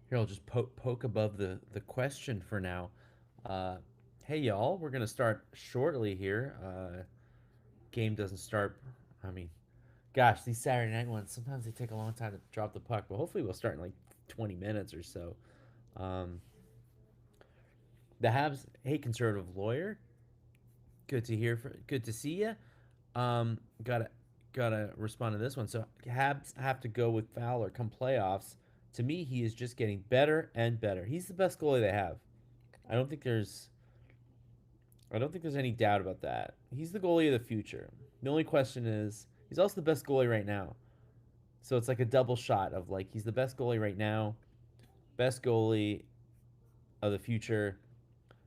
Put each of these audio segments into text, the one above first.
Here, I'll just poke above the question for now. Uh, hey, y'all, we're going to start shortly here. Game doesn't start. I mean, gosh, these Saturday night ones, sometimes they take a long time to drop the puck, but hopefully we'll start in like 20 minutes or so. Um, the Habs, hey, conservative lawyer, good to hear. Good to see you. Um, gotta gotta respond to this one. So Habs have to go with Fowler come playoffs. To me, he is just getting better and better. He's the best goalie they have. I don't think there's I don't think there's any doubt about that. He's the goalie of the future. The only question is he's also the best goalie right now. So it's like a double shot of like he's the best goalie right now, best goalie of the future.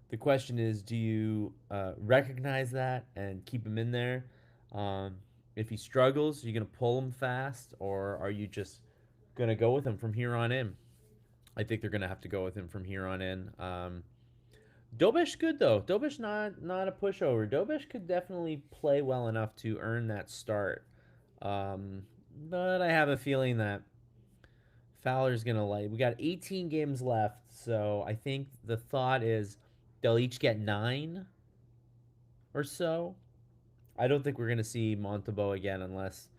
The question is, do you recognize that and keep him in there? Um, if he struggles, are you gonna pull him fast, or are you just gonna go with him from here on in? I think they're gonna have to go with him from here on in. Dobish good though. Dobish not a pushover. Dobish could definitely play well enough to earn that start. Um, but I have a feeling that Fowler's gonna like. We got 18 games left, so I think the thought is they'll each get 9 or so. I don't think we're gonna see Montembeau again unless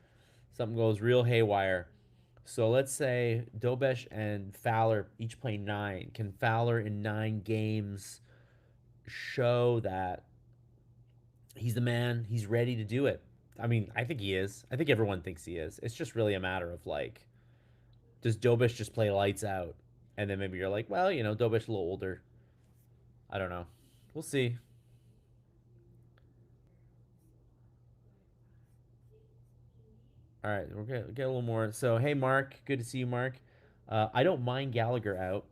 something goes real haywire. So let's say Dobesh and Fowler each play 9. Can Fowler in 9 games show that he's the man? He's ready to do it. I mean, I think he is. I think everyone thinks he is. It's just really a matter of like, does Dobish just play lights out? And then maybe you're like, well, Dobish a little older. I don't know. We'll see. All right, we're gonna get a little more. So, hey, Mark, good to see you, Mark. I don't mind Gallagher out,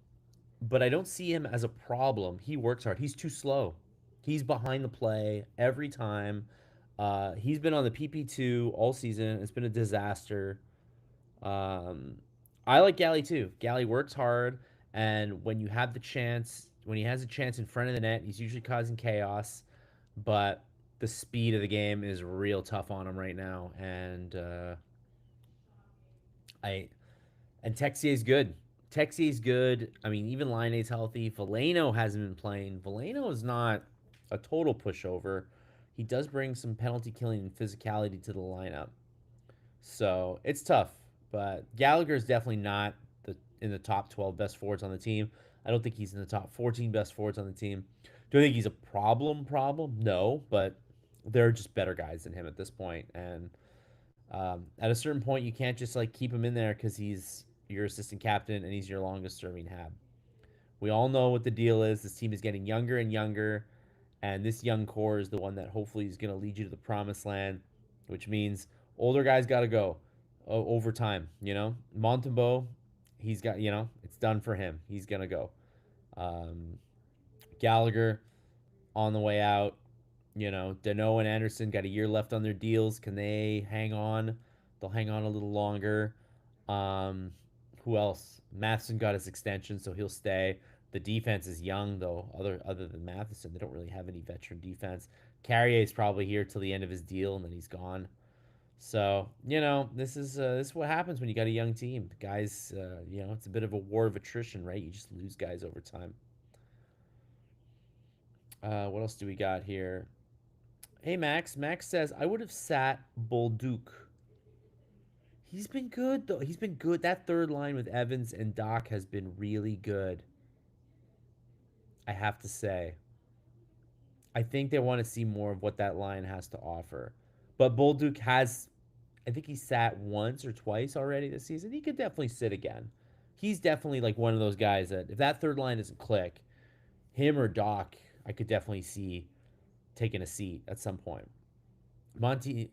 but I don't see him as a problem. He works hard. He's too slow. He's behind the play every time. He's been on the PP2 all season. It's been a disaster. Um, I like Galley too. Galley works hard, and when he has a chance in front of the net, he's usually causing chaos. But the speed of the game is real tough on him right now, and I and Texier's good. Texier's good. I mean, even Line's healthy. Valeno hasn't been playing. Valeno is not a total pushover. He does bring some penalty killing and physicality to the lineup. So it's tough. But Gallagher is definitely not in the top 12 best forwards on the team. I don't think he's in the top 14 best forwards on the team. Do I think he's a problem? No, but there are just better guys than him at this point. And at a certain point, you can't just like keep him in there because he's your assistant captain and he's your longest serving Hab. We all know what the deal is. This team is getting younger and younger, and this young core is the one that hopefully is going to lead you to the promised land, which means older guys got to go over time. Montembeau, he's got it's done for him. He's going to go. Um, Gallagher on the way out. Dano and Anderson got a year left on their deals. Can they hang on? They'll hang on a little longer. Um, who else? Matheson got his extension, so he'll stay. The defense is young though. Other than Matheson, they don't really have any veteran defense. Carrier's probably here till the end of his deal, and then he's gone. So this is what happens when you got a young team. The guys, it's a bit of a war of attrition, right? You just lose guys over time. What else do we got here? Hey Max. Max says I would have sat Bolduc. He's been good though. He's been good. That third line with Evans and Doc has been really good. I have to say. I think they want to see more of what that line has to offer. But Bolduc has, I think he sat once or twice already this season. He could definitely sit again. He's definitely like one of those guys that if that third line doesn't click, him or Doc, I could definitely see taking a seat at some point. Monty.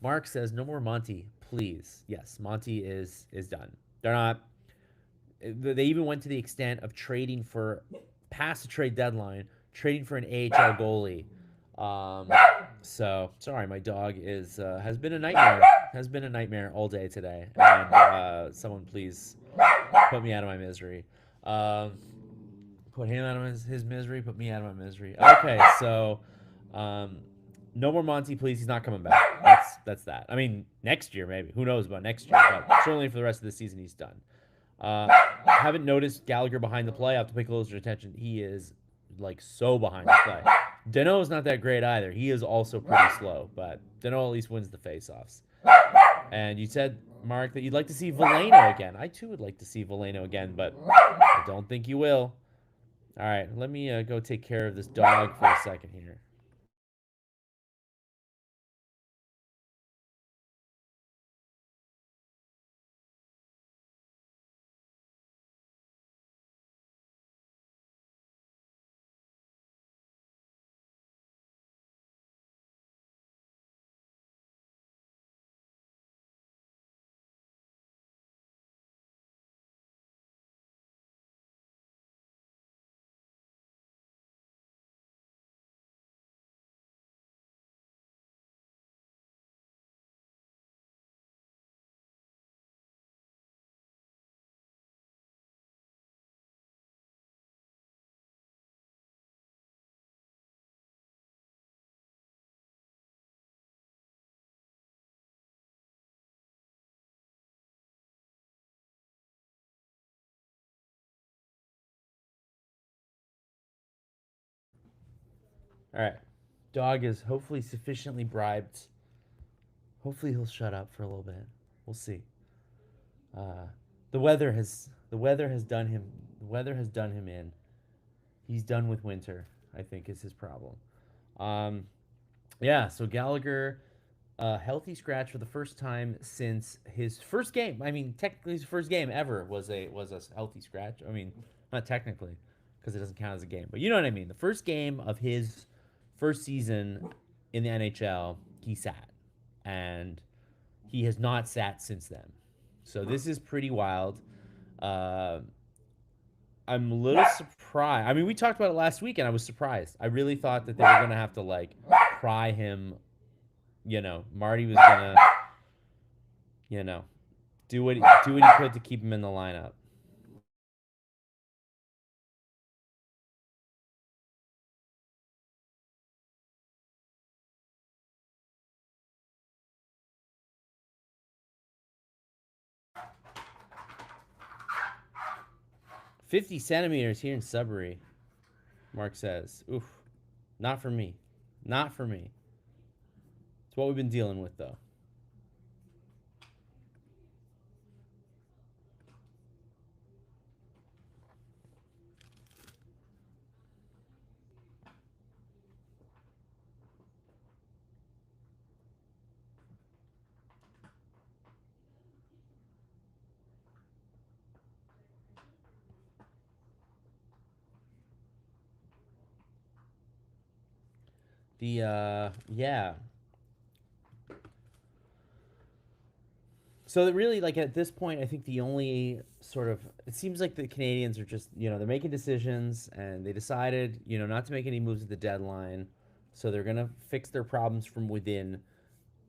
Mark says no more Monty, please. Yes, Monty is done. They're not. They even went to the extent of trading for past the trade deadline, trading for an AHL goalie. Um, so sorry, my dog is has been a nightmare. Has been a nightmare all day today, and someone please put me out of my misery. Um, put him out of his misery. Put me out of my misery. Okay, so um, no more Monty, please. He's not coming back. That's that. I mean, next year maybe. Who knows about next year? But certainly for the rest of the season, he's done. Haven't noticed Gallagher behind the play. I have to pay closer attention. He is like so behind the play. Dano is not that great either. He is also pretty slow, but Dano at least wins the faceoffs. And you said, Mark, that you'd like to see Veleno again. I too would like to see Veleno again, but I don't think you will. All right, let me go take care of this dog for a second here. All right, dog is hopefully sufficiently bribed. Hopefully he'll shut up for a little bit. We'll see. Uh, the weather has done him in. He's done with winter. I think is his problem. Um, yeah. So Gallagher, healthy scratch for the first time since his first game. I mean, technically his first game ever was a healthy scratch. I mean, not technically because it doesn't count as a game, but you know what I mean. The first game of his first season in the NHL, he sat, and he has not sat since then. So this is pretty wild. Uh, I'm a little surprised. I mean, we talked about it last week, and I was surprised. I really thought that they were gonna have to like pry him. Marty was gonna, you know, do what he could to keep him in the lineup. 50 centimeters here in Sudbury, Mark says. Oof, not for me. Not for me. It's what we've been dealing with, though. Yeah. So that really, like at this point, I think the only sort of it seems like the Canadians are just they're making decisions and they decided not to make any moves at the deadline, so they're gonna fix their problems from within.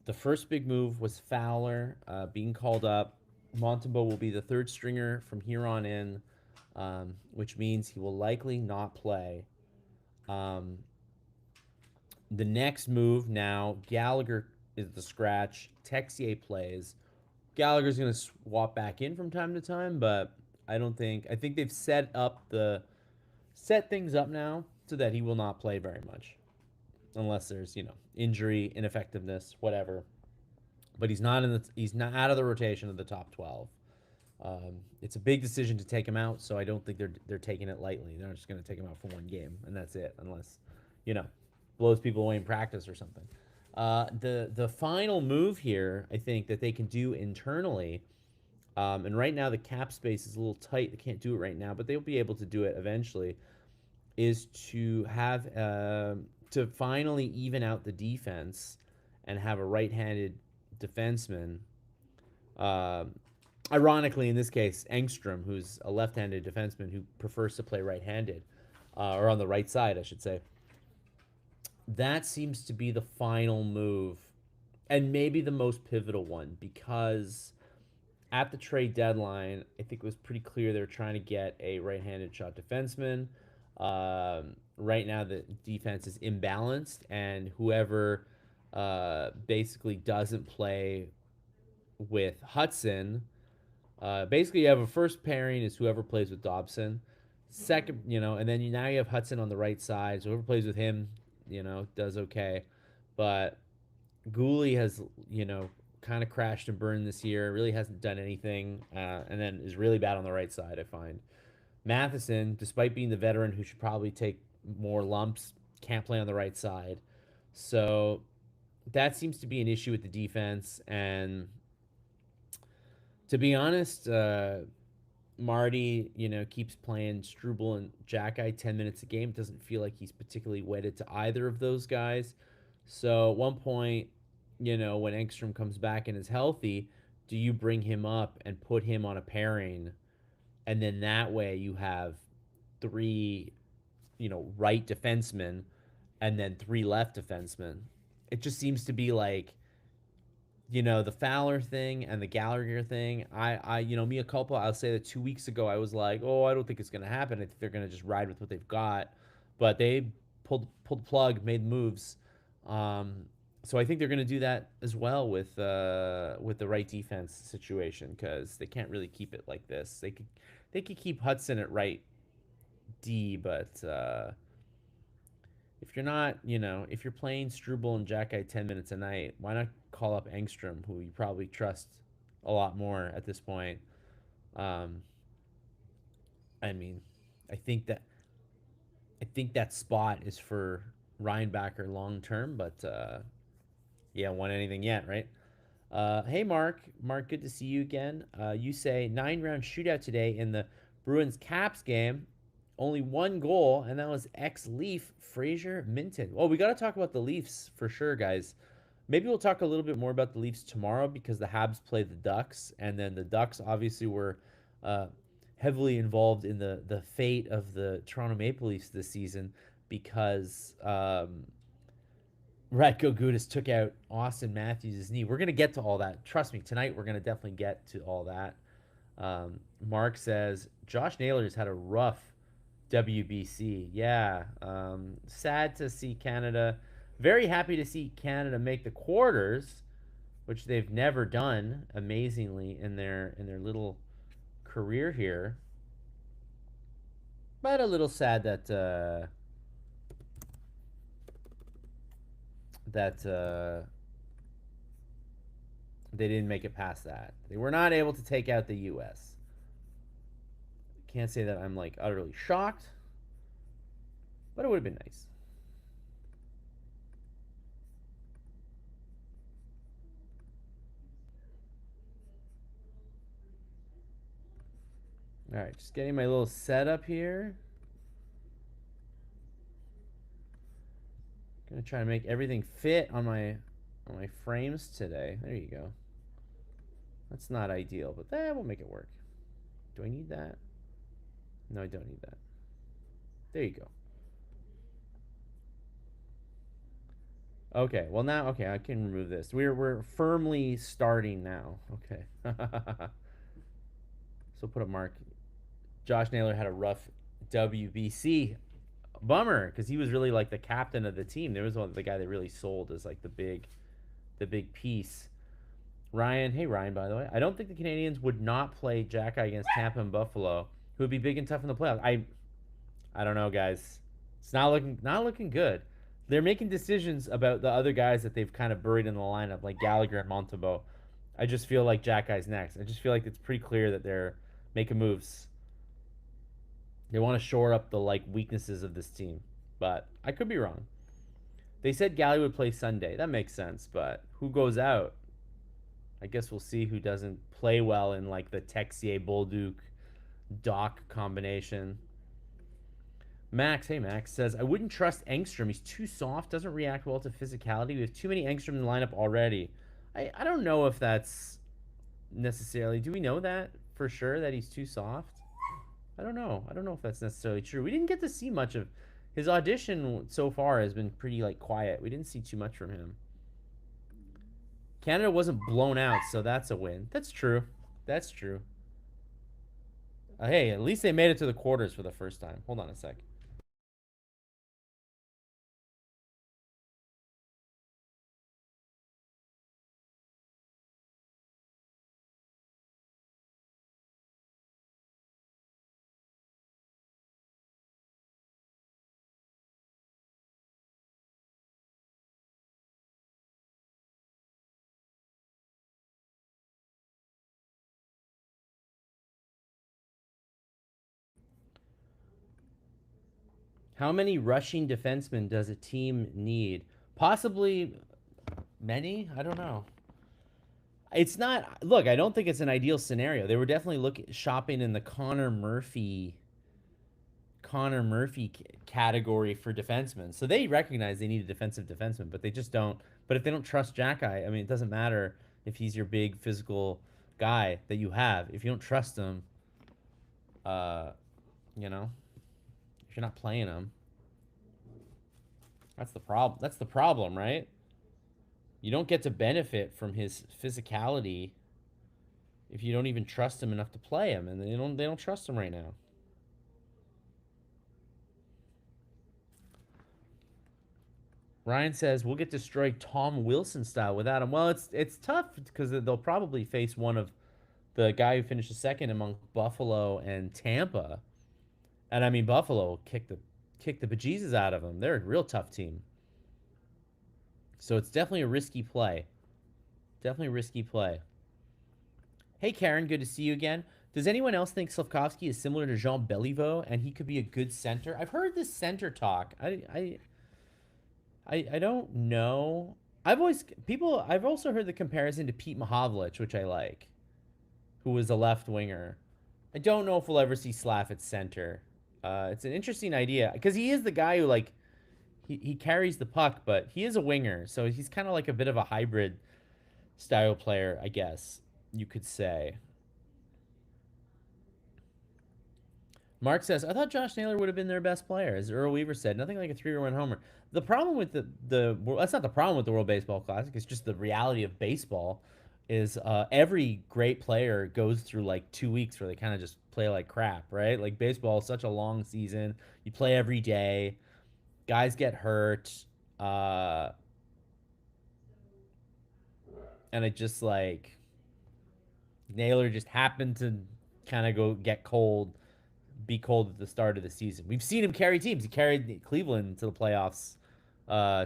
The first big move was Fowler being called up. Montembeau will be the third stringer from here on in, which means he will likely not play. Um, the next move now, Gallagher is the scratch. Texier plays. Gallagher's going to swap back in from time to time, but I think they've set things up now so that he will not play very much unless there's, injury, ineffectiveness, whatever. But he's not out of the rotation of the top 12. It's a big decision to take him out, so I don't think they're taking it lightly. They're not just going to take him out for one game and that's it, unless you know blows people away in practice or something. The final move here, I think that they can do internally, and right now the cap space is a little tight. They can't do it right now, but they'll be able to do it eventually. Is to have to finally even out the defense and have a right-handed defenseman. Uh, Ironically, in this case, Engstrom, who's a left-handed defenseman who prefers to play right-handed, or on the right side, I should say. That seems to be the final move, and maybe the most pivotal one, because at the trade deadline, I think it was pretty clear they were trying to get a right-handed shot defenseman. Right now, the defense is imbalanced, and whoever basically doesn't play with Hudson Basically, you have a first pairing is whoever plays with Dobson. Second, and then now you have Hudson on the right side. So whoever plays with him, does okay. But Gooley has, kind of crashed and burned this year. Really hasn't done anything, and then is really bad on the right side. I find Matheson, despite being the veteran who should probably take more lumps, can't play on the right side. So that seems to be an issue with the defense. And to be honest, Marty, keeps playing Struble and Jackeye 10 minutes a game. It doesn't feel like he's particularly wedded to either of those guys. So at one point, when Engstrom comes back and is healthy, do you bring him up and put him on a pairing? And then that way you have three, right defensemen and then three left defensemen. It just seems to be like the Fowler thing and the Gallagher thing. Mea culpa. I'll say that 2 weeks ago I was like, oh, I don't think it's gonna happen. I think they're gonna just ride with what they've got, but they pulled the plug, made moves. Um, so I think they're gonna do that as well with the right defense situation because they can't really keep it like this. They could keep Hudson at right D, but if you're not, if you're playing Struble and Jackeye 10 minutes a night, why not call up Engstrom, who you probably trust a lot more at this point? Um, I mean, I think that I think that spot is for Reinbacher long term, but yeah, won anything yet, right? Hey, Mark. Mark, good to see you again. You say 9-round shootout today in the Bruins Caps game. Only one goal, and that was ex-Leaf Fraser Minton. Well, we got to talk about the Leafs for sure, guys. Maybe we'll talk a little bit more about the Leafs tomorrow because the Habs play the Ducks, and then the Ducks obviously were uh, heavily involved in the fate of the Toronto Maple Leafs this season because Radko Gudas took out Austin Matthews' knee. We're going to get to all that. Trust me, tonight we're going to definitely get to all that. Mark says, Josh Naylor's had a rough WBC. Yeah. Sad to see Canada. Very happy to see Canada make the quarters, which they've never done amazingly in their little career here. But a little sad that they didn't make it past that. They were not able to take out the U.S. Can't say that I'm like utterly shocked, but it would have been nice. All right, just getting my little setup here. Gonna try to make everything fit on my frames today. There you go. That's not ideal, but that will make it work. Do I need that? No, I don't need that. There you go. Okay, well now, okay, I can remove this. We're firmly starting now. Okay. So put a mark. Josh Naylor had a rough WBC. Bummer, because he was really like the captain of the team. There was the guy that really sold as like the big piece. Ryan, hey Ryan, by the way, I don't think the Canadians would not play Jackeye against Tampa and Buffalo, who would be big and tough in the playoffs. I don't know, guys. It's not looking good. They're making decisions about the other guys that they've kind of buried in the lineup, like Gallagher and Montembeault. I just feel like Jackeye's next. I just feel like it's pretty clear that they're making moves. They want to shore up the like weaknesses of this team, but I could be wrong. They said Galley would play Sunday. That makes sense, but who goes out? I guess we'll see who doesn't play well in like the Texier Bolduc Doc combination. Max, hey Max, says I wouldn't trust Engstrom. He's too soft, doesn't react well to physicality. We have too many Engstrom in the lineup already. I don't know if that's necessarily. Do we know that for sure that he's too soft? I don't know. I don't know if that's necessarily true. We didn't get to see much of his audition so far. Has been pretty like quiet. We didn't see too much from him. Canada wasn't blown out, so that's a win. That's true. That's true. Hey, at least they made it to the quarters for the first time. Hold on a sec. How many rushing defensemen does a team need? Possibly many. I don't know. It's not. Look, I don't think it's an ideal scenario. They were definitely looking shopping in the Connor Murphy category for defensemen. So they recognize they need a defensive defenseman, but they just don't. But if they don't trust Jack Eye, I mean, it doesn't matter if he's your big physical guy that you have. If you don't trust him, uh, you know, if you're not playing him, that's the problem. That's the problem, right? You don't get to benefit from his physicality if you don't even trust him enough to play him, and they don't trust him right now. Ryan says we'll get destroyed Tom Wilson style without him. Well, it's tough because they'll probably face one of the guy who finished second among Buffalo and Tampa, and I mean Buffalo kicked the bejesus out of them. They're a real tough team, so it's definitely a risky play. Definitely a risky play. Hey Karen, good to see you again. Does anyone else think Slavkovsky is similar to Jean Beliveau and he could be a good center? I've heard this center talk. I don't know. I've also heard the comparison to Pete Mahovlich, which I like, who was a left winger. I don't know if we'll ever see Slav at center. It's an interesting idea because he is the guy who like he carries the puck, but he is a winger, so he's kind of like a bit of a hybrid style player, I guess you could say. Mark says, I thought Josh Naylor would have been their best player. As Earl Weaver said, nothing like a 3-run homer. The problem with that's not the problem with the World Baseball Classic. It's just the reality of baseball is every great player goes through like 2 weeks where they kind of just play like crap, right? Like baseball is such a long season. You play every day. Guys get hurt. Uh, and it just like Naylor just happened to kind of go get cold, be cold at the start of the season. We've seen him carry teams. He carried Cleveland to the playoffs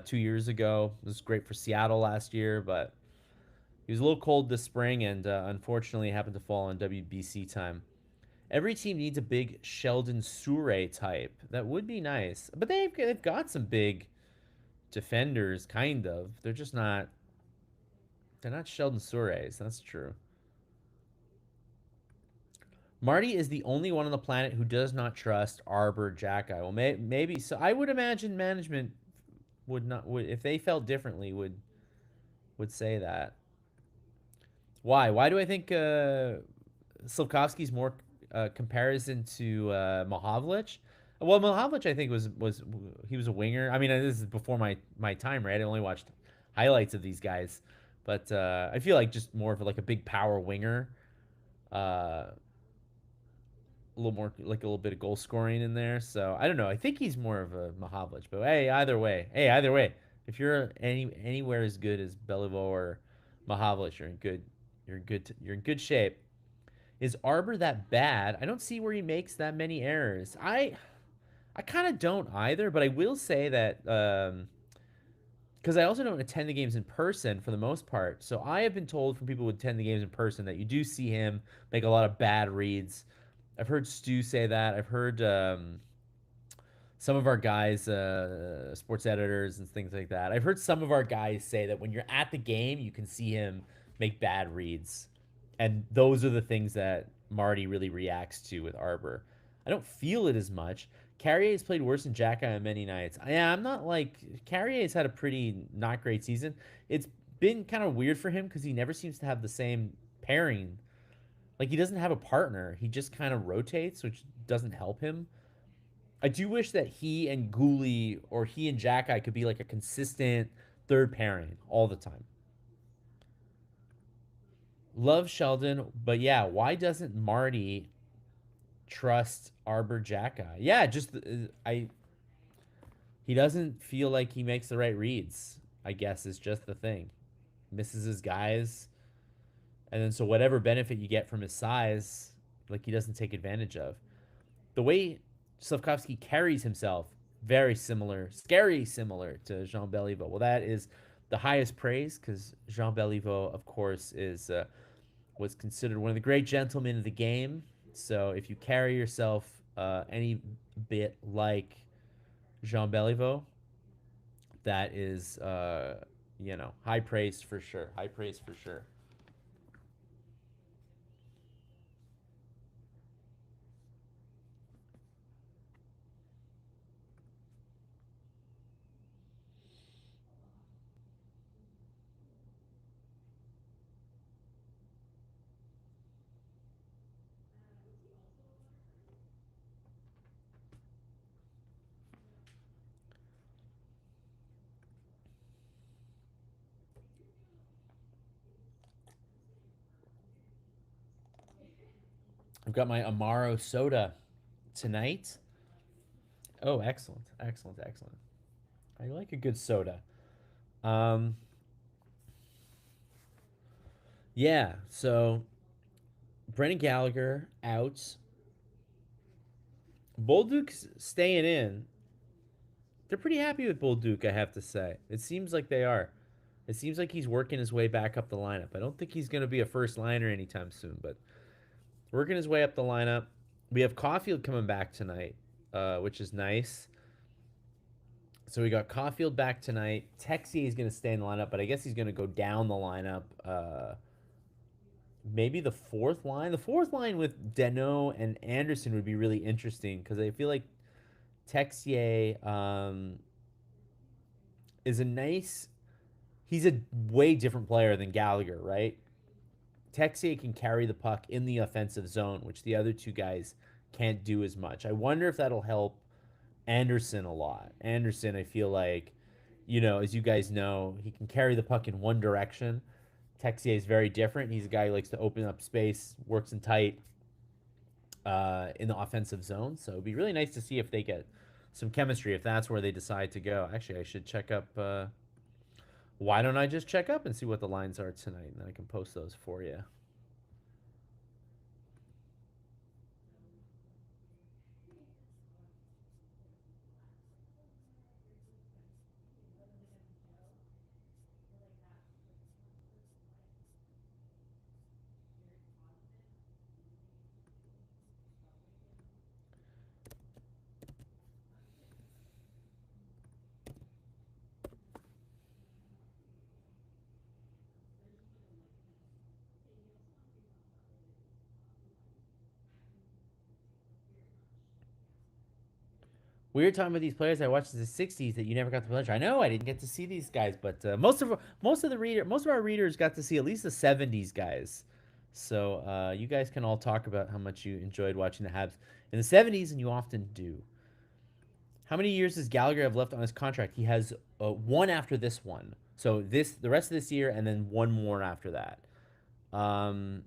2 years ago. It was great for Seattle last year, but he was a little cold this spring and unfortunately happened to fall on WBC time. Every team needs a big Sheldon Sure type. That would be nice. But they've got some big defenders, kind of. They're not Sheldon Sures. That's true. Marty is the only one on the planet who does not trust Arbor Jacki. Well, maybe so. I would imagine management would not would if they felt differently would say that. Why? Why do I think Slavkovsky's more comparison to Mahovlich? Well, Mahovlich I think was he was a winger. I mean, this is before my time, right? I only watched highlights of these guys, but I feel like just more of like a big power winger. Uh, a little more like a little bit of goal scoring in there. So I don't know. I think he's more of a Mahavlich, but either way, if you're anywhere as good as Beliveau or Mahavlich, you're in good shape. Is Arbor that bad? I don't see where he makes that many errors. I kind of don't either, but I will say that because I also don't attend the games in person for the most part. So I have been told from people who attend the games in person that you do see him make a lot of bad reads. I've heard Stu say that. I've heard some of our guys, sports editors and things like that. I've heard some of our guys say that when you're at the game, you can see him make bad reads, and those are the things that Marty really reacts to with Arbor. I don't feel it as much. Carrier's played worse than Jacki on many nights. Yeah, I'm not like Carrier's had a pretty not great season. It's been kind of weird for him because he never seems to have the same pairing. Like he doesn't have a partner. He just kind of rotates, which doesn't help him. I do wish that he and Goalie or he and Jacki could be like a consistent third pairing all the time. Love Sheldon, but yeah, why doesn't Marty trust Arbor Jacki? Yeah, just I he doesn't feel like he makes the right reads. I guess is just the thing. Misses his guys, and then so whatever benefit you get from his size, like he doesn't take advantage of. The way Slavkovsky carries himself, very similar, scary similar to Jean Beliveau. Well, that is the highest praise because Jean Beliveau, of course, is was considered one of the great gentlemen of the game. So if you carry yourself any bit like Jean Beliveau. That is, high praise for sure. High praise for sure. I've got my Amaro soda tonight. Oh, excellent, excellent, excellent. I like a good soda. Um, yeah. So Brendan Gallagher out. Bolduc's staying in. They're pretty happy with Bolduc, I have to say. It seems like they are. It seems like he's working his way back up the lineup. I don't think he's going to be a first liner anytime soon, but working his way up the lineup. We have Caulfield coming back tonight, which is nice. So we got Caulfield back tonight. Texier is going to stay in the lineup, but I guess he's going to go down the lineup. Maybe the fourth line. The fourth line with Deno and Anderson would be really interesting because I feel like Texier is a nice. He's a way different player than Gallagher, right? Texier can carry the puck in the offensive zone, which the other two guys can't do as much. I wonder if that'll help Anderson a lot. Anderson, I feel like, as you guys know, he can carry the puck in one direction. Texier is very different. He's a guy who likes to open up space, works in tight in the offensive zone. So it'd be really nice to see if they get some chemistry, if that's where they decide to go. Actually, I should check up. Why don't I just check up and see what the lines are tonight, and then I can post those for you. We were talking about these players I watched in the '60s that you never got the pleasure. I know I didn't get to see these guys, but most of our readers got to see at least the '70s guys. So you guys can all talk about how much you enjoyed watching the Habs in the '70s, and you often do. How many years does Gallagher have left on his contract? He has one after this one. So the rest of this year, and then one more after that. Um,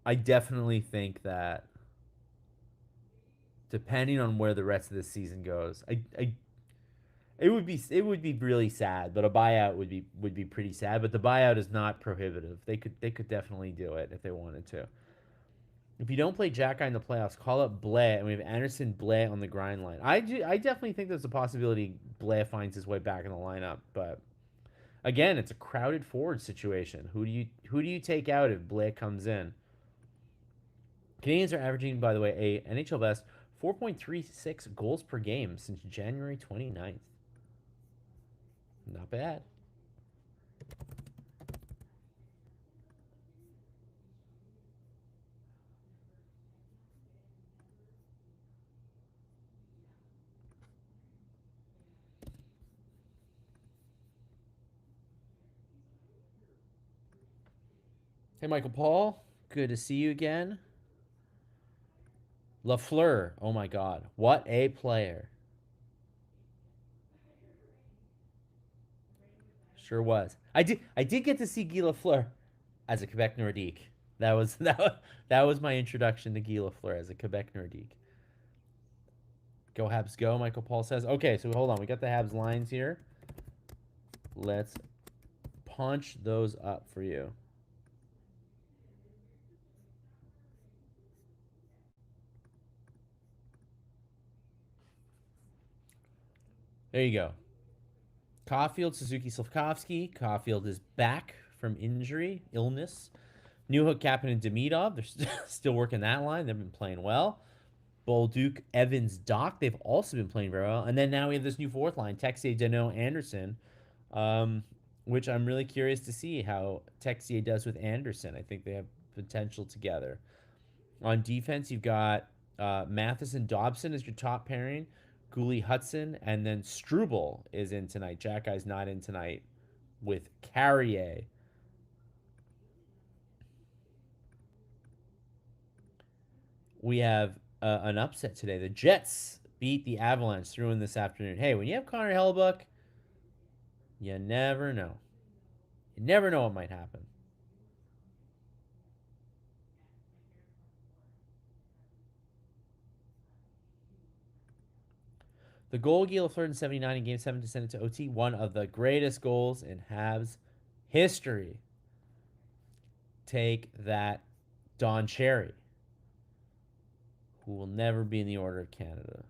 I definitely think that depending on where the rest of the season goes, it would be really sad, but a buyout would be pretty sad. But the buyout is not prohibitive. They could definitely do it if they wanted to. If you don't play Jack in the playoffs, call up Blais, and we have Anderson Blais on the grind line. I definitely think there's a possibility Blais finds his way back in the lineup, but again, it's a crowded forward situation. Who do you take out if Blais comes in? Canadians are averaging, by the way, a NHL best 4.36 goals per game since January 29th. Not bad. Hey, Michael Paul. Good to see you again. Lafleur. Oh my God. What a player. Sure was. I did get to see Guy Lafleur as a Quebec Nordique. That was my introduction to Guy Lafleur as a Quebec Nordique. Go Habs go, Michael Paul says. Okay, so hold on. We got the Habs lines here. Let's punch those up for you. There you go. Caulfield, Suzuki, Slavkovsky. Caulfield is back from injury, illness. Newhook, Kapanen, and Demidov. They're still working that line. They've been playing well. Bolduc, Evans, Doc. They've also been playing very well. And then now we have this new fourth line, Texier, Deneau, Anderson, um, which I'm really curious to see how Texier does with Anderson. I think they have potential together. On defense, you've got Matheson, Dobson as your top pairing, Gooley, Hudson, and then Struble is in tonight. Jack Guy's not in tonight with Carrier. We have an upset today. The Jets beat the Avalanche through in this afternoon. Hey, when you have Connor Hellebuck, you never know. You never know what might happen. The goal, Gila flirt in 79 in Game 7 to send it to OT. One of the greatest goals in Habs history. Take that, Don Cherry, who will never be in the Order of Canada.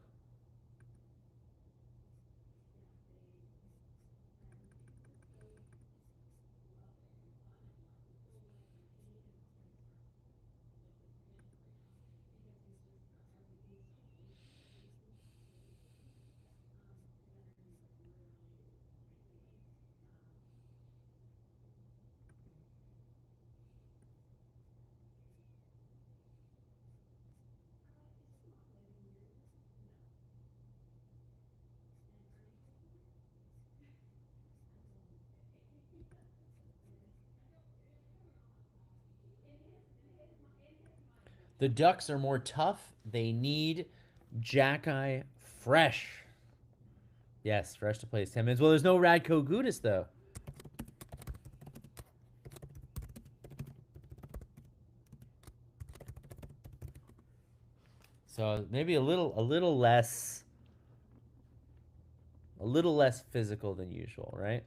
The Ducks are more tough. They need Jackeye fresh. Yes, fresh to play 10 minutes. Well, there's no Radko Gudas, though. So maybe a little less physical than usual, right?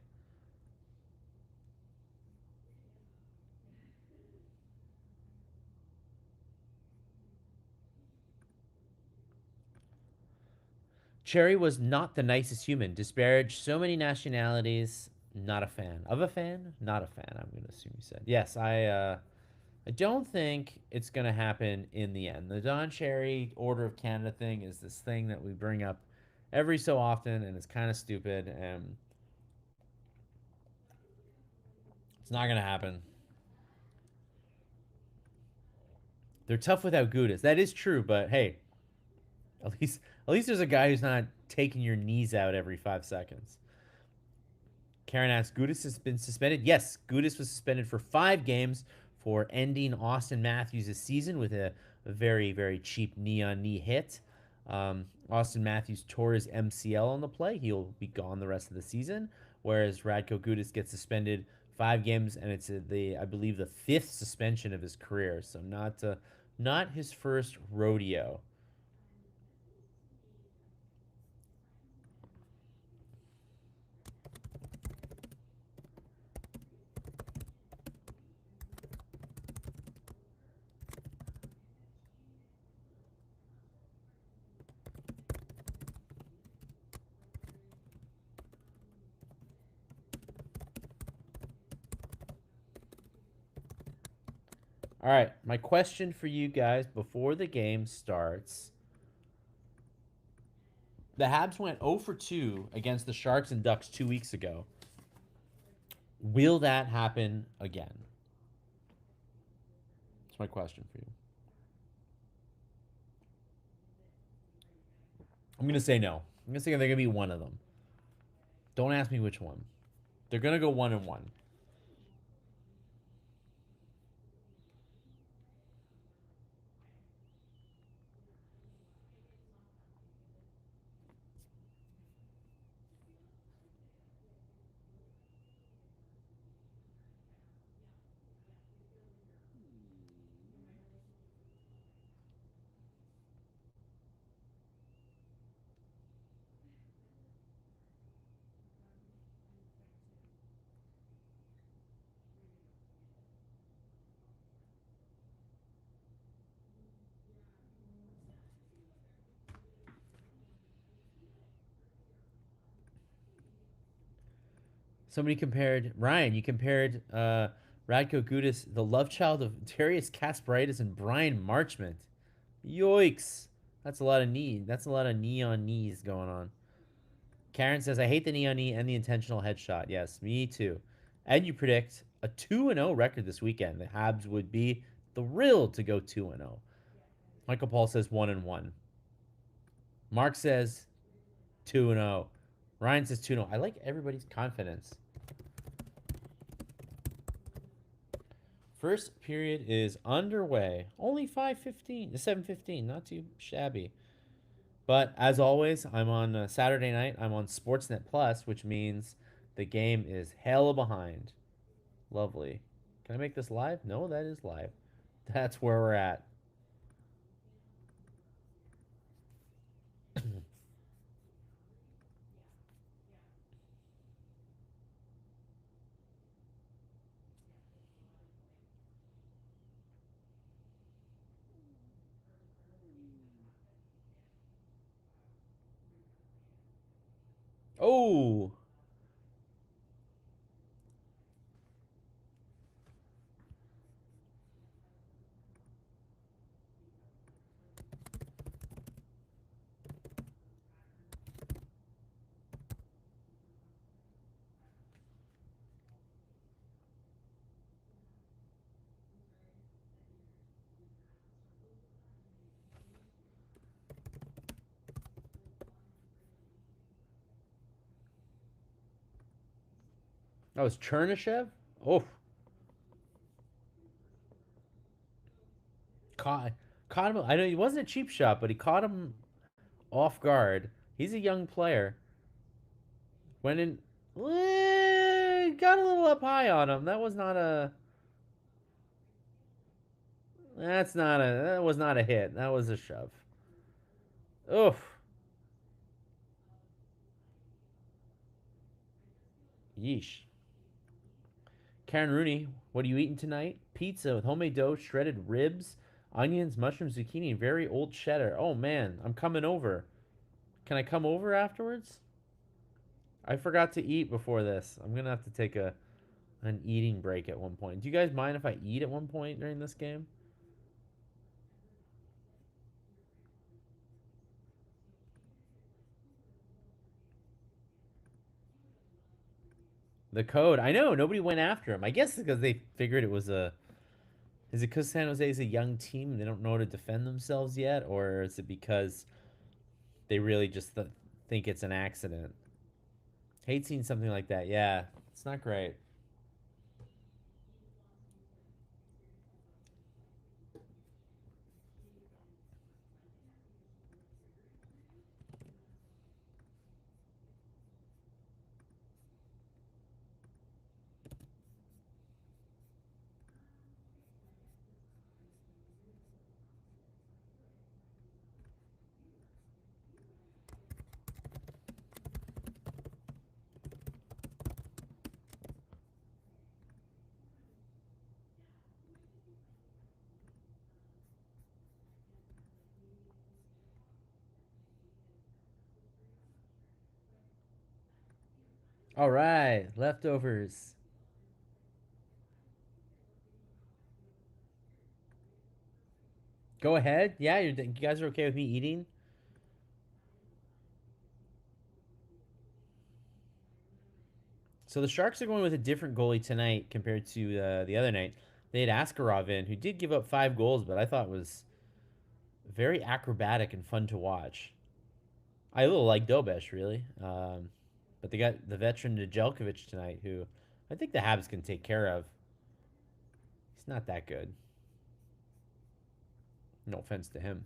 Cherry was not the nicest human. Disparaged so many nationalities. Not a fan. Of a fan? Not a fan, I'm going to assume you said. Yes, I don't think it's going to happen in the end. The Don Cherry Order of Canada thing is this thing that we bring up every so often, and it's kind of stupid, and it's not going to happen. They're tough without Gudas. That is true, but hey, at least there's a guy who's not taking your knees out every 5 seconds. Karen asks, Gudis has been suspended? Yes, Gudis was suspended for 5 games for ending Austin Matthews' season with a very, very cheap knee-on-knee hit. Austin Matthews tore his MCL on the play. He'll be gone the rest of the season, whereas Radko Gudis gets suspended 5 games, and it's I believe the fifth suspension of his career. So not his first rodeo. All right, my question for you guys before the game starts. The Habs went 0 for 2 against the Sharks and Ducks 2 weeks ago. Will that happen again? That's my question for you. I'm going to say no. I'm going to say they're going to be one of them. Don't ask me which one. They're going to go 1-1. Somebody compared Ryan. You compared Radko Gudis, the love child of Darius Kasparaitis and Brian Marchment. Yoicks! That's a lot of knee. That's a lot of knee on knees going on. Karen says, I hate the knee on knee and the intentional headshot. Yes, me too. And you predict a 2-0 record this weekend. The Habs would be thrilled to go 2-0. Michael Paul says 1-1. Mark says 2-0. Ryan says 2-0. I like everybody's confidence. First period is underway. Only 5:15 to 7:15. Not too shabby. But as always, I'm on Saturday night. I'm on Sportsnet Plus, which means the game is hella behind. Lovely. Can I make this live? No, that is live. That's where we're at. Oh, that was Chernishev. Oh, caught caught him. I know he wasn't a cheap shot, but he caught him off guard. He's a young player. Went in, got a little up high on him. That was not a. That's not a. That was not a hit. That was a shove. Oof. Yeesh. Karen Rooney, what are you eating tonight? Pizza with homemade dough, shredded ribs, onions, mushrooms, zucchini, and very old cheddar. Oh man, I'm coming over. Can I come over afterwards? I forgot to eat before this. I'm gonna have to take a an eating break at one point. Do you guys mind if I eat at one point during this game? The code. I know nobody went after him. I guess because they figured it was a. Is it because San Jose is a young team and they don't know how to defend themselves yet, or is it because they really just think it's an accident? Hate seeing something like that. Yeah, it's not great. All right, leftovers. Go ahead. Yeah, you guys are okay with me eating? So the Sharks are going with a different goalie tonight compared to the other night. They had Askarov in, who did give up 5 goals, but I thought was very acrobatic and fun to watch. I a little like Dobesh, really. But they got the veteran Nedeljkovic tonight, who I think the Habs can take care of. He's not that good. No offense to him.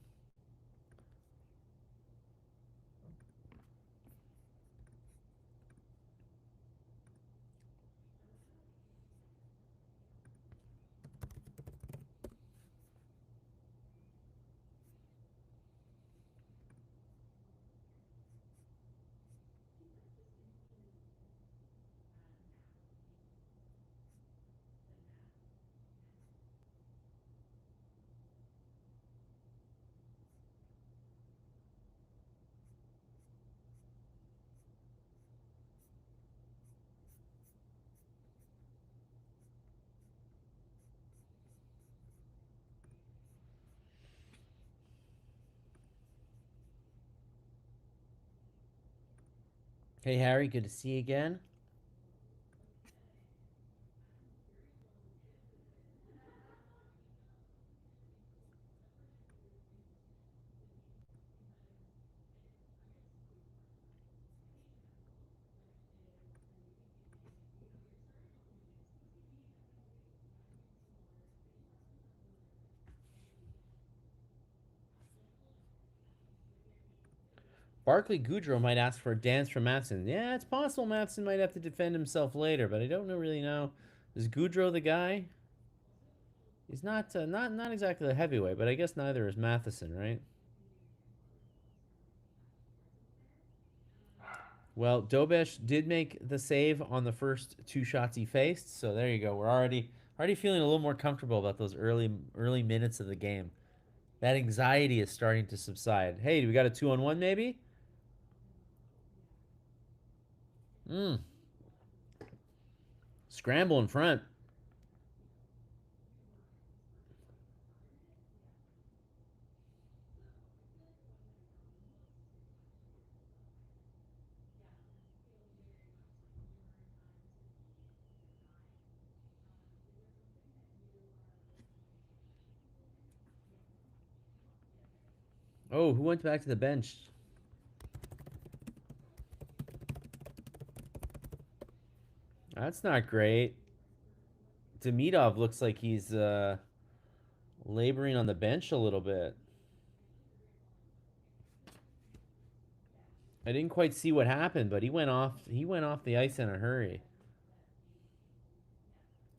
Hey, Harry, good to see you again. Barclay Goodrow might ask for a dance from Matson. Yeah, it's possible Matson might have to defend himself later, but I don't know really know. Is Goodrow the guy? He's not exactly a heavyweight, but I guess neither is Matheson, right? Well, Dobesh did make the save on the first two shots he faced, so there you go. We're already feeling a little more comfortable about those early minutes of the game. That anxiety is starting to subside. Hey, do we got a 2-on-1 maybe? Hmm. Scramble in front. Oh, who went back to the bench? That's not great. Demidov looks like he's laboring on the bench a little bit. I didn't quite see what happened, but he went off. He went off the ice in a hurry.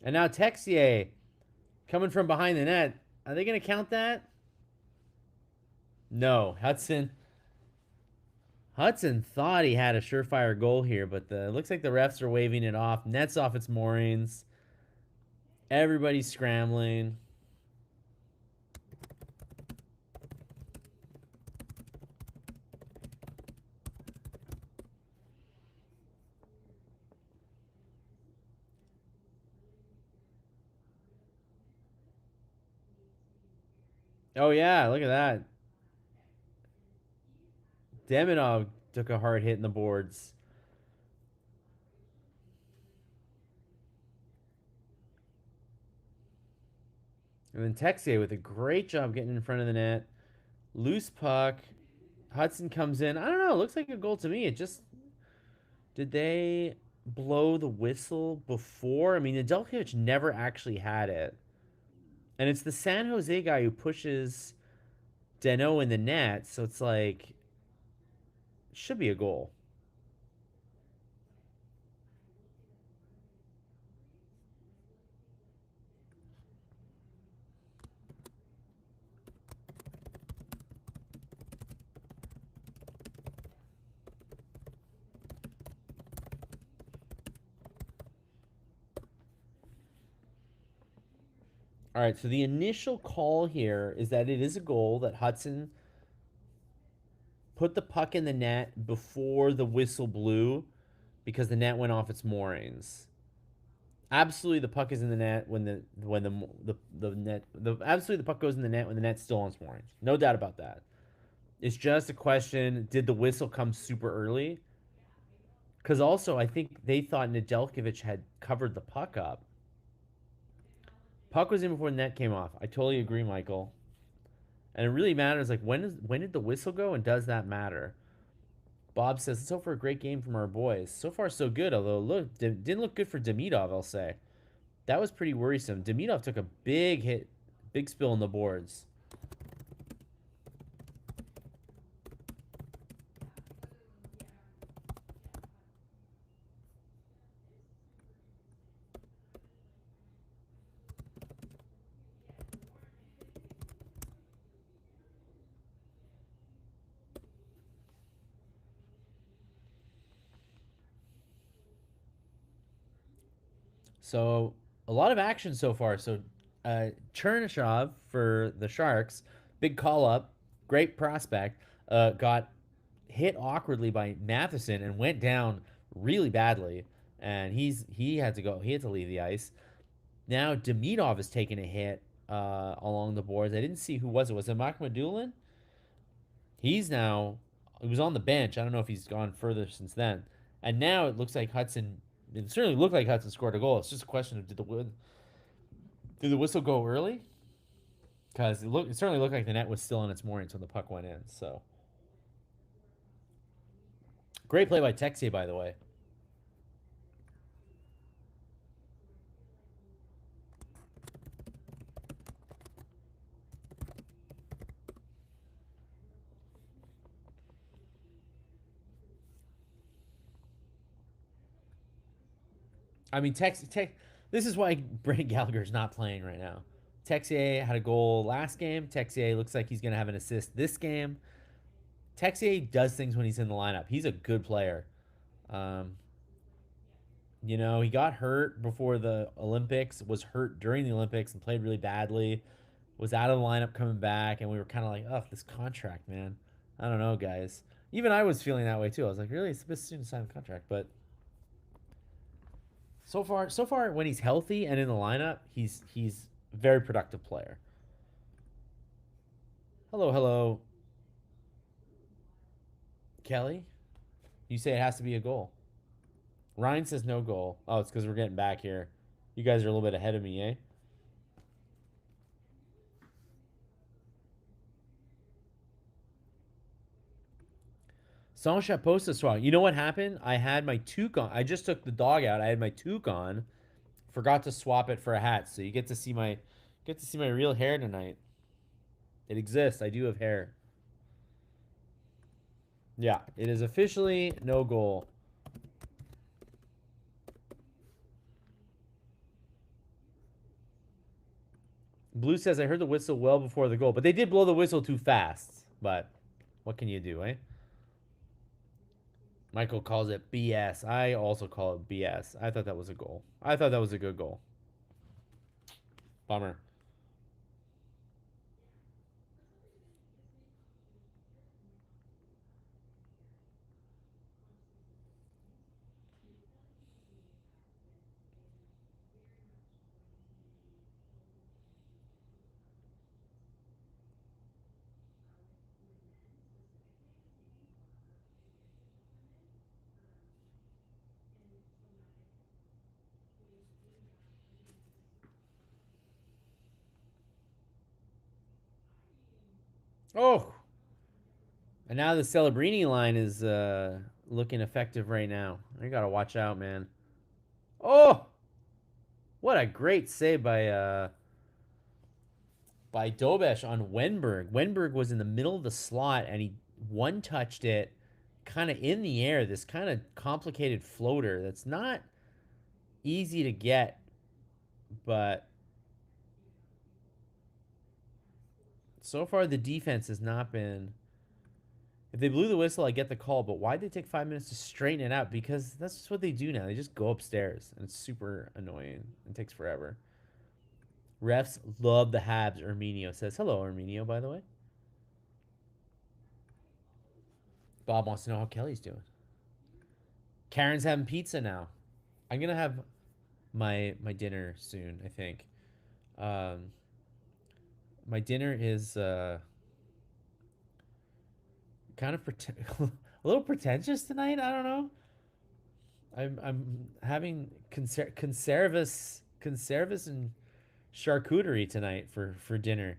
And now Texier coming from behind the net. Are they going to count that? No. Hudson thought he had a surefire goal here, but it looks like the refs are waving it off. Net's off its moorings. Everybody's scrambling. Oh yeah, look at that. Demidov took a hard hit in the boards. And then Texier with a great job getting in front of the net. Loose puck. Hudson comes in. I don't know. It looks like a goal to me. It just did they blow the whistle before? I mean, Nedeljkovic never actually had it, and it's the San Jose guy who pushes Deno in the net. So it's like should be a goal. All right. So the initial call here is that it is a goal that Hudson put the puck in the net before the whistle blew because the net went off its moorings. Absolutely, the puck is in the net when the net the absolutely the puck goes in the net when the net's still on its moorings. No doubt about that. It's just a question: did the whistle come super early? Because also, I think they thought Nedeljkovic had covered the puck up. Puck was in before the net came off. I totally agree, Michael. And it really matters. Like when did the whistle go, and does that matter? Bob says, let's hope for a great game from our boys. So far, so good. Although, look, didn't look good for Demidov, I'll say. That was pretty worrisome. Demidov took a big hit, big spill in the boards. So, a lot of action so far. So, Chernyshov for the Sharks, big call up, great prospect, got hit awkwardly by Matheson and went down really badly. And he had to go. He had to leave the ice. Now Demidov is taking a hit along the boards. I didn't see who was it. Was it Makhmadulin? He was on the bench. I don't know if he's gone further since then. And now it looks like Hudson. It certainly looked like Hudson scored a goal. It's just a question of did the whistle go early? Because it certainly looked like the net was still in its moorings when the puck went in. So great play by Texier, by the way. I mean, this is why Brendan Gallagher is not playing right now. Texier had a goal last game. Texier looks like he's going to have an assist this game. Texier does things when he's in the lineup. He's a good player. Um, he got hurt before the Olympics, was hurt during the Olympics and played really badly. Was out of the lineup coming back, and we were kind of like, oh, this contract, man. I don't know, guys. Even I was feeling that way too. I was like, really, it's a bit soon to sign a contract, but so far, when he's healthy and in the lineup, he's a very productive player. Hello, hello, Kelly. You say it has to be a goal. Ryan says no goal. Oh, it's because we're getting back here. You guys are a little bit ahead of me, eh? Saint Posta swap. You know what happened? I had my toque on. I just took the dog out. I had my toque on. Forgot to swap it for a hat. So you get to see my real hair tonight. It exists. I do have hair. Yeah, it is officially no goal. Blue says I heard the whistle well before the goal, but they did blow the whistle too fast. But what can you do, eh? Michael calls it BS. I also call it BS. I thought that was a goal. I thought that was a good goal. Bummer. Oh, and now the Celebrini line is looking effective right now. You gotta watch out, man. Oh, what a great save by Dobesh on Wenberg. Wenberg was in the middle of the slot and he one touched it kind of in the air. This kind of complicated floater that's not easy to get, but so far the defense has not been. If they blew the whistle, I get the call, but why'd they take 5 minutes to straighten it out? Because that's just what they do now. They just go upstairs, and it's super annoying. It takes forever. Refs love the Habs, Arminio says. Hello, Arminio, by the way. Bob wants to know how Kelly's doing. Karen's having pizza now. I'm going to have my dinner soon, I think. Um, my dinner is kind of a little pretentious tonight. I don't know. I'm having conservus and charcuterie tonight for dinner.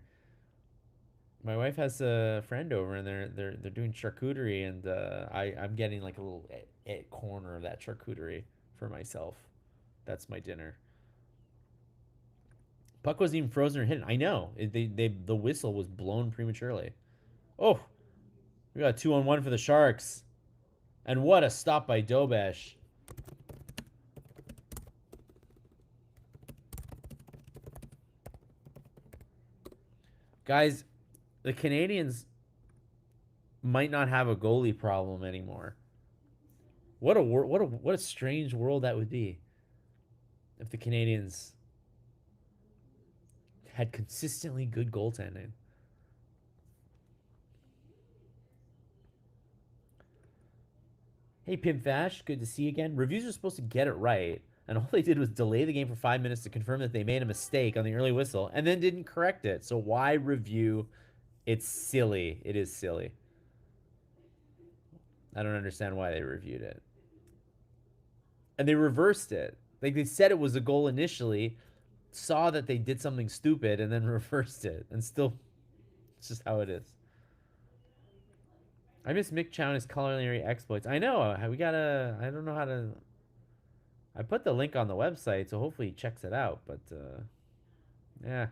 My wife has a friend over and they're doing charcuterie and I'm getting like a little corner of that charcuterie for myself. That's my dinner. Puck wasn't even frozen or hidden. I know. The whistle was blown prematurely. Oh, we got a 2-on-1 for the Sharks. And what a stop by Dobesh. Guys, the Canadiens might not have a goalie problem anymore. What a strange world that would be if the Canadiens had consistently good goaltending. Hey, Pimp Fash, good to see you again. Reviews are supposed to get it right, and all they did was delay the game for 5 minutes to confirm that they made a mistake on the early whistle and then didn't correct it. So why review? It's silly. It is silly. I don't understand why they reviewed it. and they reversed it. Like they said it was a goal initially, saw that they did something stupid, and then reversed it. And still, it's just how it is. I miss Mick Chow and his culinary exploits. I know. We gotta. I don't know how to. I put the link on the website, so hopefully he checks it out. But yeah,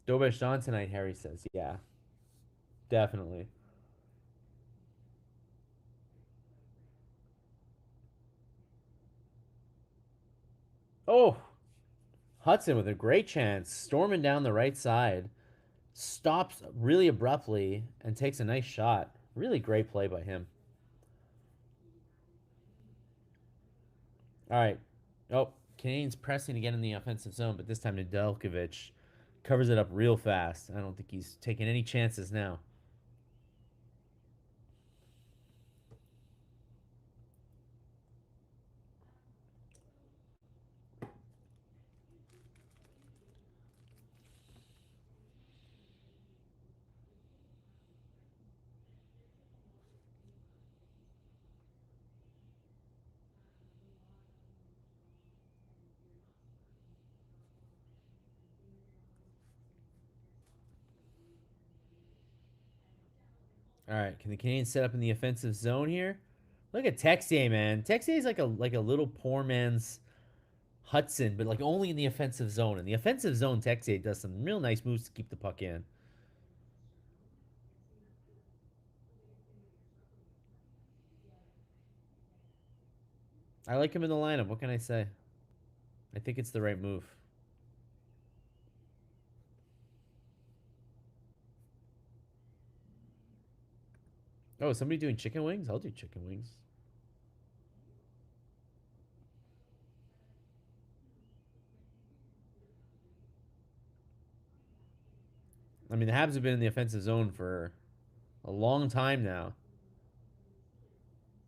Dobesh John tonight. Harry says, yeah, definitely. Oh, Hudson with a great chance, storming down the right side, stops really abruptly and takes a nice shot. Really great play by him. All right. Oh, Canadiens pressing again in the offensive zone, but this time Nedeljkovic covers it up real fast. I don't think he's taking any chances now. All right, can the Canadiens set up in the offensive zone here? Look at Texier, man. Texier is like a little poor man's Hudson, but like only in the offensive zone. In the offensive zone, Texier does some real nice moves to keep the puck in. I like him in the lineup. What can I say? I think it's the right move. Oh, is somebody doing chicken wings? I'll do chicken wings. I mean, the Habs have been in the offensive zone for a long time now.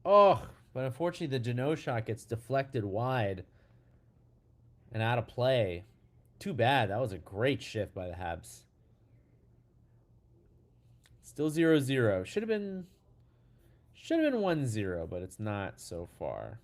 Oh, but unfortunately, the Jano shot gets deflected wide and out of play. Too bad. That was a great shift by the Habs. Still 0-0. Should have been 1-0, but it's not so far.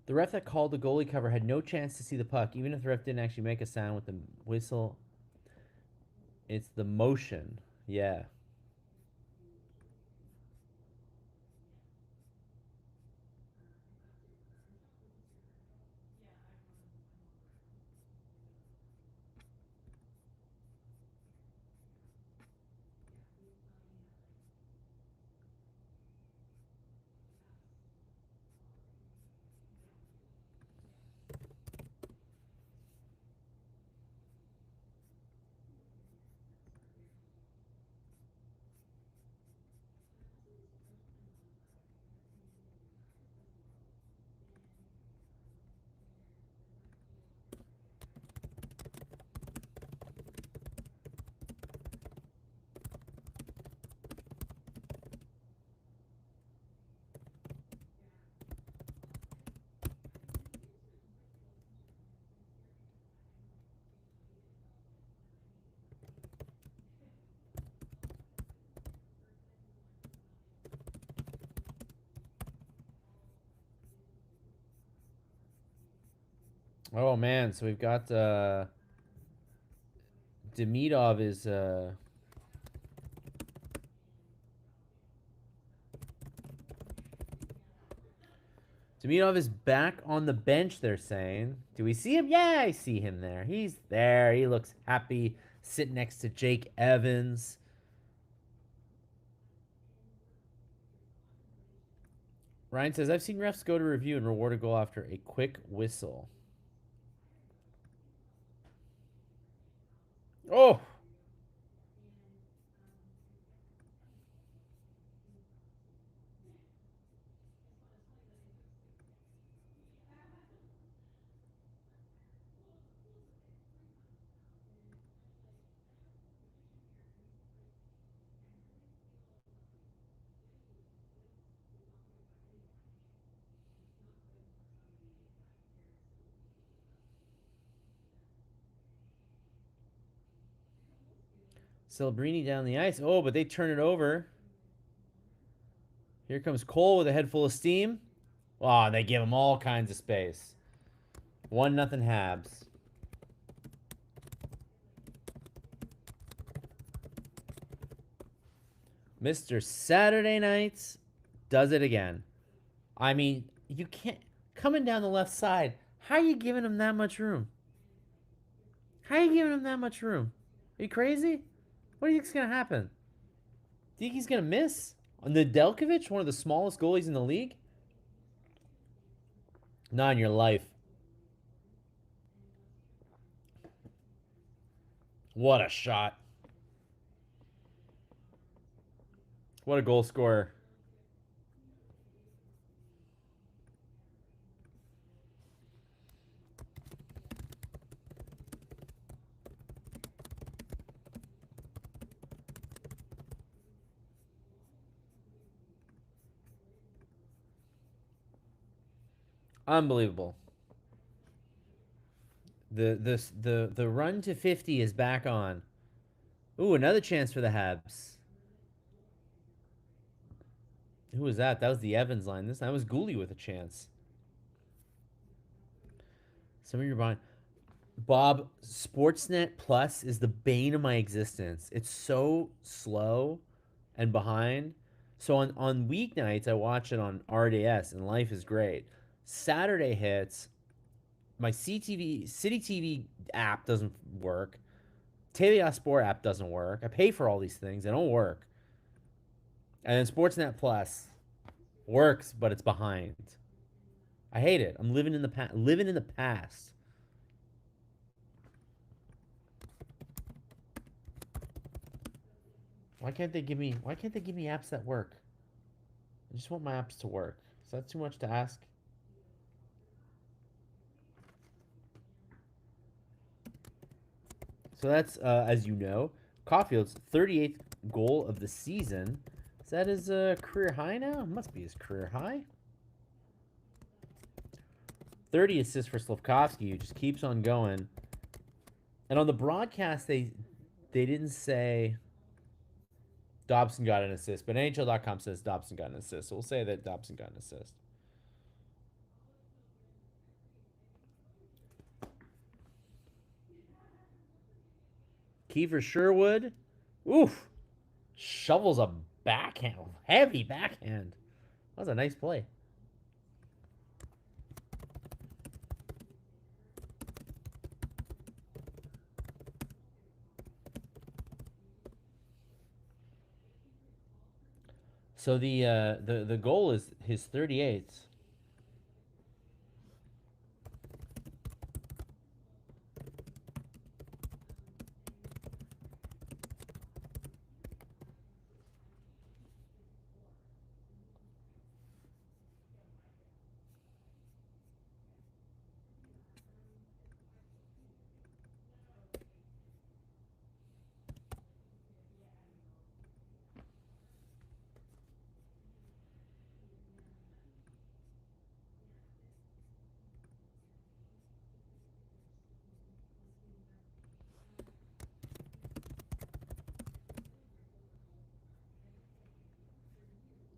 The ref that called the goalie cover had no chance to see the puck, even if the ref didn't actually make a sound with the whistle. It's the motion. Yeah. Oh man, so we've got Demidov is Demidov is back on the bench, they're saying. Do we see him? Yeah, I see him there. He's there. He looks happy sitting next to Jake Evans. Ryan says, I've seen refs go to review and reward a goal after a quick whistle. Oh! Celebrini down the ice. Oh, but they turn it over. Here comes Cole with a head full of steam. Oh, they give him all kinds of space. 1-0 Habs. Mr. Saturday Nights does it again. I mean, you can't. Coming down the left side, how are you giving him that much room? How are you giving him that much room? Are you crazy? What do you think's going to happen? Do you think he's going to miss? On the Delkovich, one of the smallest goalies in the league? Not in your life. What a shot. What a goal scorer. Unbelievable. The run to 50 is back on. Ooh, another chance for the Habs. Who was that? That was the Evans line. This time was Gooley with a chance. Some of your behind. Bob, Sportsnet Plus is the bane of my existence. It's so slow and behind. So on weeknights, I watch it on RDS, and life is great. Saturday hits, my CTV City TV app doesn't work. TVA Sport app doesn't work. I pay for all these things. They don't work. And then Sportsnet Plus works, but it's behind. I hate it. I'm living in the past. Living in the past. Why can't they give me? Why can't they give me apps that work? I just want my apps to work. Is that too much to ask? So that's, as you know, Caulfield's 38th goal of the season. Is that his career high now? It must be his career high. 30 assists for Slavkovsky, who just keeps on going. And on the broadcast, they didn't say Dobson got an assist, but NHL.com says Dobson got an assist. So we'll say that Dobson got an assist. Kiefer Sherwood. Oof. Shovels a backhand. Heavy backhand. That was a nice play. So the goal is his 38th.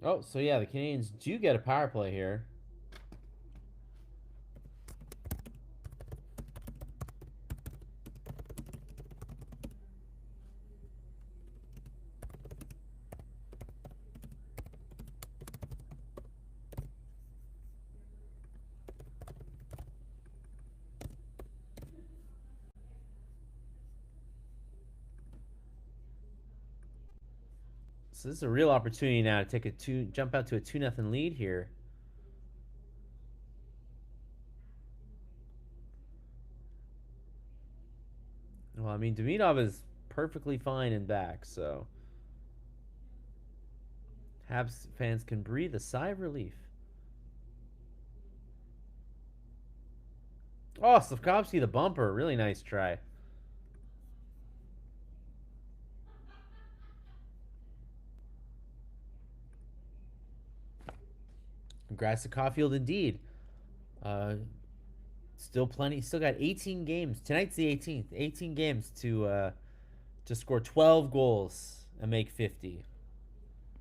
Oh, so yeah, the Canadiens do get a power play here. So this is a real opportunity now to take jump out to a 2-0 lead here. Well, I mean, Demidov is perfectly fine and back, so Habs fans can breathe a sigh of relief. Oh, Slavkovsky the bumper. Really nice try. Congrats to Caulfield indeed. Uh, still plenty. Still got 18 games. Tonight's the 18th. 18 games to score 12 goals and make 50.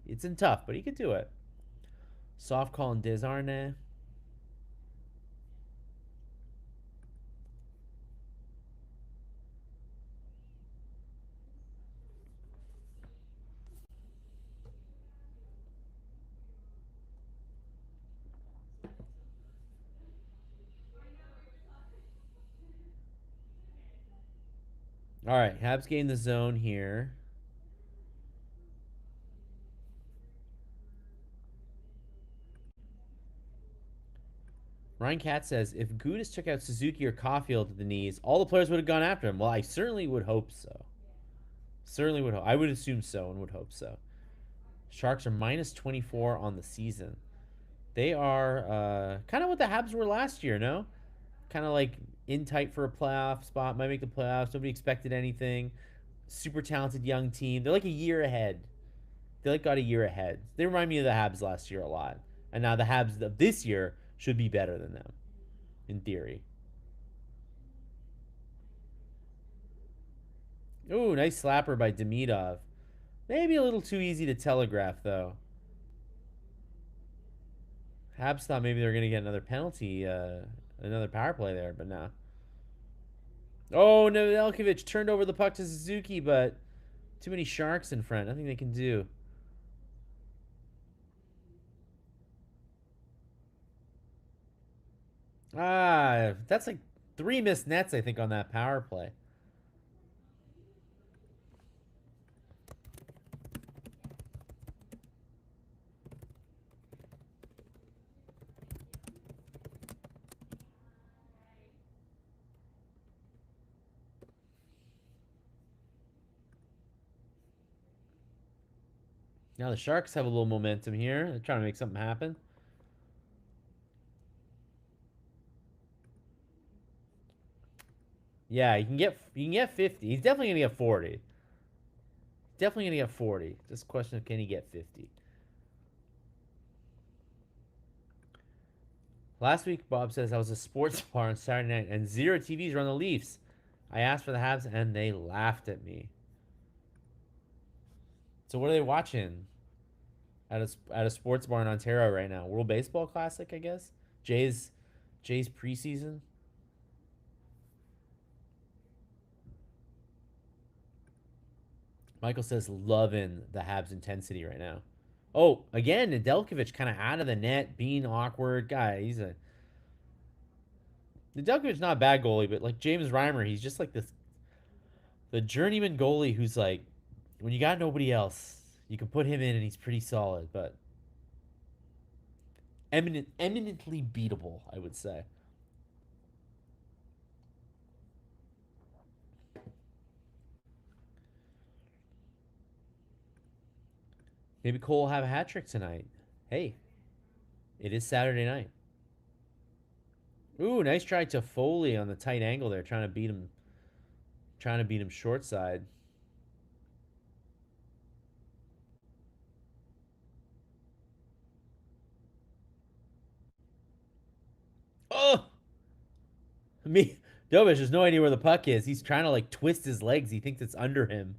It's in tough, but he could do it. Soft call and Desarnais. All right, Habs gain the zone here. Ryan Katz says if Gudis took out Suzuki or Caulfield at the knees, all the players would have gone after him. Well, I certainly would hope so. Certainly would hope. I would assume so and would hope so. Sharks are minus 24 on the season. They are kind of what the Habs were last year, no? Kind of like in tight for a playoff spot, might make the playoffs. Nobody expected anything. Super talented young team. They're like a year ahead. They like got a year ahead. They remind me of the Habs last year a lot. And now the Habs of this year should be better than them, in theory. Ooh, nice slapper by Demidov. Maybe a little too easy to telegraph, though. Habs thought maybe they were going to get another penalty, another power play there, but no. Oh, no, Elkovic turned over the puck to Suzuki, but too many Sharks in front. Nothing they can do. Ah, that's like 3 missed nets, I think, on that power play. Now the Sharks have a little momentum here. They're trying to make something happen. Yeah, you can get 50. He's definitely gonna get 40. Definitely gonna get 40. Just a question of can he get 50. Last week, Bob says I was a sports bar on Saturday night and zero TVs were on the Leafs. I asked for the Habs and they laughed at me. So what are they watching at a sports bar in Ontario right now? World Baseball Classic, I guess. Jay's preseason. Michael says loving the Habs intensity right now. Oh, again, Nedeljkovic kind of out of the net, being awkward. Guy, Nedeljkovic's not a bad goalie, but like James Reimer, he's just like the journeyman goalie who's like, when you got nobody else, you can put him in and he's pretty solid, but eminently beatable, I would say. Maybe Cole will have a hat trick tonight. Hey, it is Saturday night. Ooh, nice try to Foley on the tight angle there, trying to beat him short side. Oh, me, Dovish has no idea where the puck is. He's trying to like twist his legs. He thinks it's under him.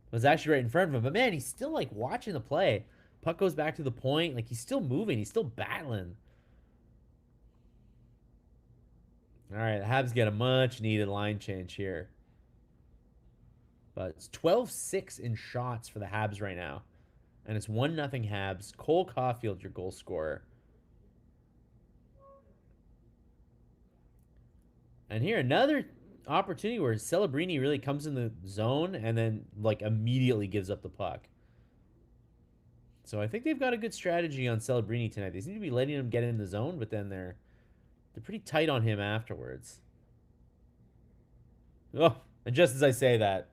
It was actually right in front of him. But man, he's still like watching the play. Puck goes back to the point. Like he's still moving. He's still battling. All right, the Habs get a much needed line change here. But it's 12-6 in shots for the Habs right now. And it's 1-0 Habs. Cole Caulfield, your goal scorer. And here, another opportunity where Celebrini really comes in the zone and then, like, immediately gives up the puck. So I think they've got a good strategy on Celebrini tonight. They seem to be letting him get in the zone, but then they're pretty tight on him afterwards. Oh, and just as I say that,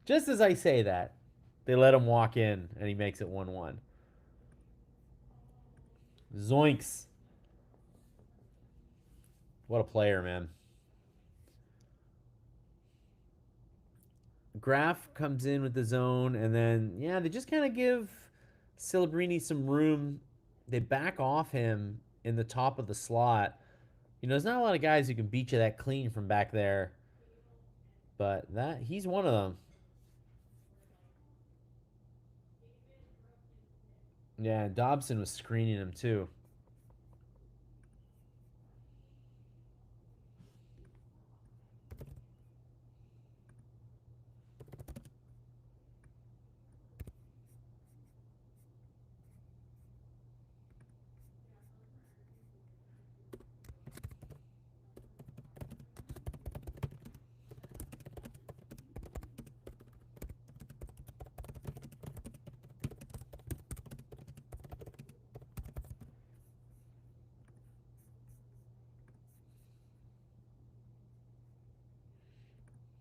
just as I say that, they let him walk in and he makes it 1-1. Zoinks. What a player, man. Graf comes in with the zone, and then, yeah, they just kind of give Celebrini some room. They back off him in the top of the slot. You know, there's not a lot of guys who can beat you that clean from back there, but that he's one of them. Yeah, Dobson was screening him too.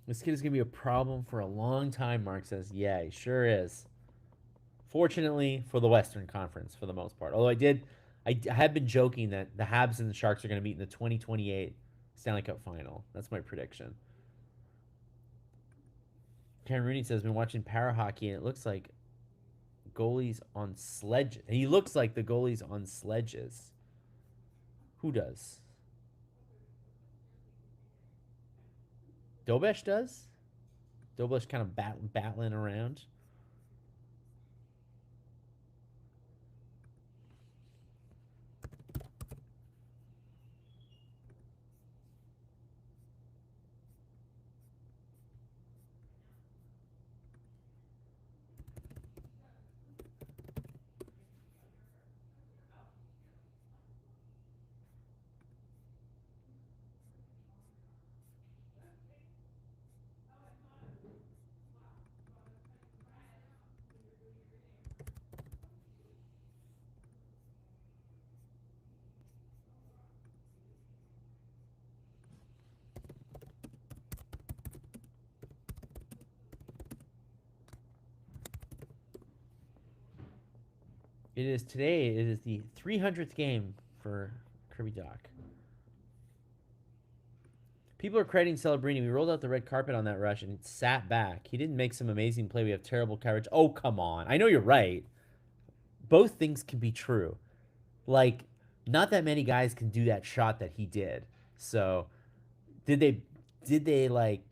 This kid is going to be a problem for a long time, Mark says. Yeah, he sure is. Fortunately for the Western Conference for the most part. Although I have been joking that the Habs and the Sharks are going to meet in the 2028 Stanley Cup final. That's my prediction. Karen Rooney says, been watching para hockey and it looks like goalies on sledges. He looks like the goalies on sledges. Who does? Dobesh does? Dobesh kind of battling around. It is today. It is the 300th game for Kirby Doc. People are crediting Celebrini. We rolled out the red carpet on that rush and it sat back. He didn't make some amazing play. We have terrible coverage. Oh, come on. I know you're right. Both things can be true. Like, not that many guys can do that shot that he did. So, did they like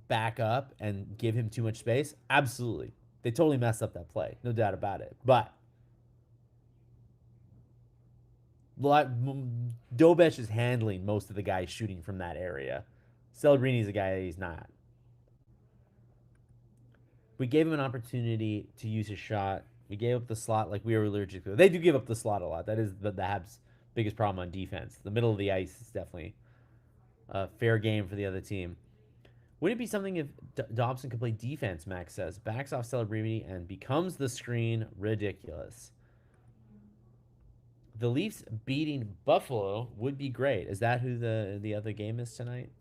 back up and give him too much space? Absolutely. They totally messed up that play. No doubt about it. But Dobesh is handling most of the guys shooting from that area. Celebrini is a guy that he's not. We gave him an opportunity to use his shot. We gave up the slot like we were allergic to. They do give up the slot a lot. That is the Habs' biggest problem on defense. The middle of the ice is definitely a fair game for the other team. Would it be something if Dobson could play defense, Max says? Backs off Celebrini and becomes the screen. Ridiculous. The Leafs beating Buffalo would be great. Is that who the other game is tonight?